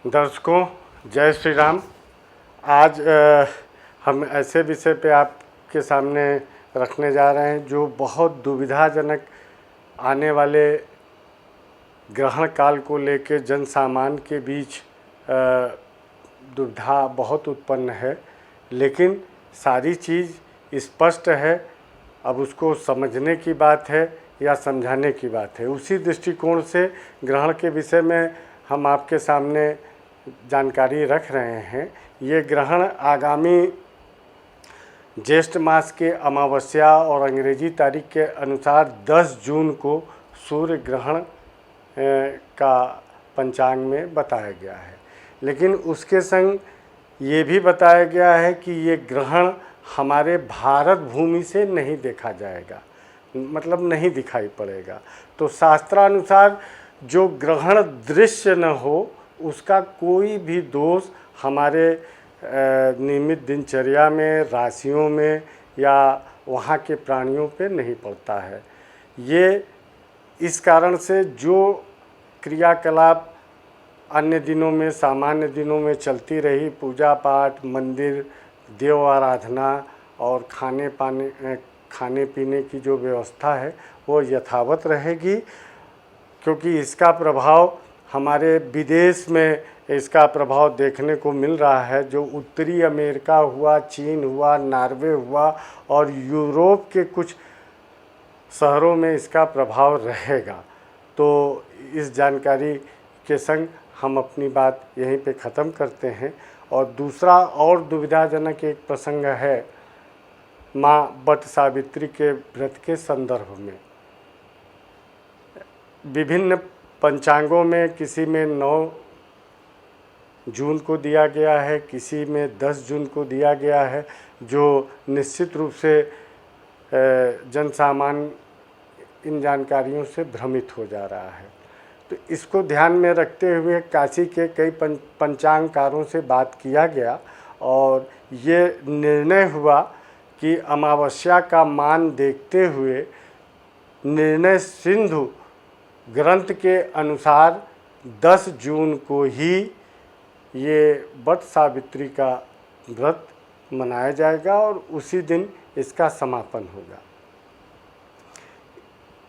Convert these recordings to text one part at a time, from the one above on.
दर्शकों, जय श्री राम। आज हम ऐसे विषय पे आपके सामने रखने जा रहे हैं जो बहुत दुविधाजनक आने वाले ग्रहण काल को लेकर जन सामान्य के बीच दुविधा बहुत उत्पन्न है, लेकिन सारी चीज़ स्पष्ट है। अब उसको समझने की बात है या समझाने की बात है। उसी दृष्टिकोण से ग्रहण के विषय में हम आपके सामने जानकारी रख रहे हैं। ये ग्रहण आगामी ज्येष्ठ मास के अमावस्या और अंग्रेजी तारीख के अनुसार 10 जून को सूर्य ग्रहण का पंचांग में बताया गया है, लेकिन उसके संग ये भी बताया गया है कि ये ग्रहण हमारे भारत भूमि से नहीं देखा जाएगा, मतलब नहीं दिखाई पड़ेगा। तो शास्त्रानुसार जो ग्रहण दृश्य न हो उसका कोई भी दोष हमारे नियमित दिनचर्या में, राशियों में या वहाँ के प्राणियों पे नहीं पड़ता है। ये इस कारण से जो क्रियाकलाप अन्य दिनों में, सामान्य दिनों में चलती रही, पूजा पाठ, मंदिर, देव आराधना और खाने पीने की जो व्यवस्था है वो यथावत रहेगी, क्योंकि इसका प्रभाव हमारे विदेश में इसका प्रभाव देखने को मिल रहा है। जो उत्तरी अमेरिका हुआ, चीन हुआ, नॉर्वे हुआ और यूरोप के कुछ शहरों में इसका प्रभाव रहेगा। तो इस जानकारी के संग हम अपनी बात यहीं पे ख़त्म करते हैं। और दूसरा और दुविधाजनक एक प्रसंग है माँ वट सावित्री के व्रत के संदर्भ में। विभिन्न पंचांगों में किसी में 9 जून को दिया गया है, किसी में 10 जून को दिया गया है, जो निश्चित रूप से जन सामान्य इन जानकारियों से भ्रमित हो जा रहा है। तो इसको ध्यान में रखते हुए काशी के कई पंचांगकारों से बात किया गया और ये निर्णय हुआ कि अमावस्या का मान देखते हुए निर्णय सिंधु ग्रंथ के अनुसार 10 जून को ही ये वट सावित्री का व्रत मनाया जाएगा और उसी दिन इसका समापन होगा।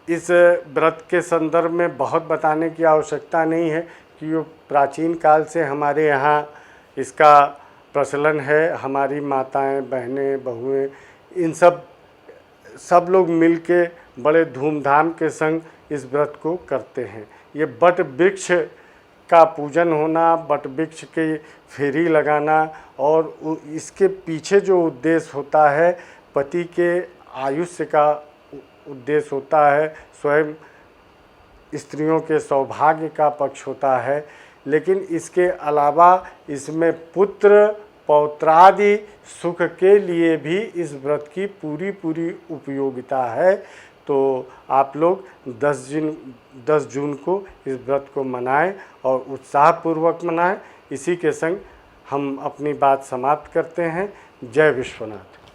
इस व्रत के संदर्भ में बहुत बताने की आवश्यकता नहीं है कि ये प्राचीन काल से हमारे यहाँ इसका प्रचलन है। हमारी माताएं, बहनें, बहुएं, इन सब लोग मिलके बड़े धूमधाम के संग इस व्रत को करते हैं। ये वट वृक्ष का पूजन होना, वट वृक्ष के फेरी लगाना और इसके पीछे जो उद्देश्य होता है, पति के आयुष्य का उद्देश्य होता है, स्वयं स्त्रियों के सौभाग्य का पक्ष होता है। लेकिन इसके अलावा इसमें पुत्र पौत्रादि सुख के लिए भी इस व्रत की पूरी उपयोगिता है। तो आप लोग 10 जून को इस व्रत को मनाएं और उत्साहपूर्वक मनाएं। इसी के संग हम अपनी बात समाप्त करते हैं। जय विश्वनाथ।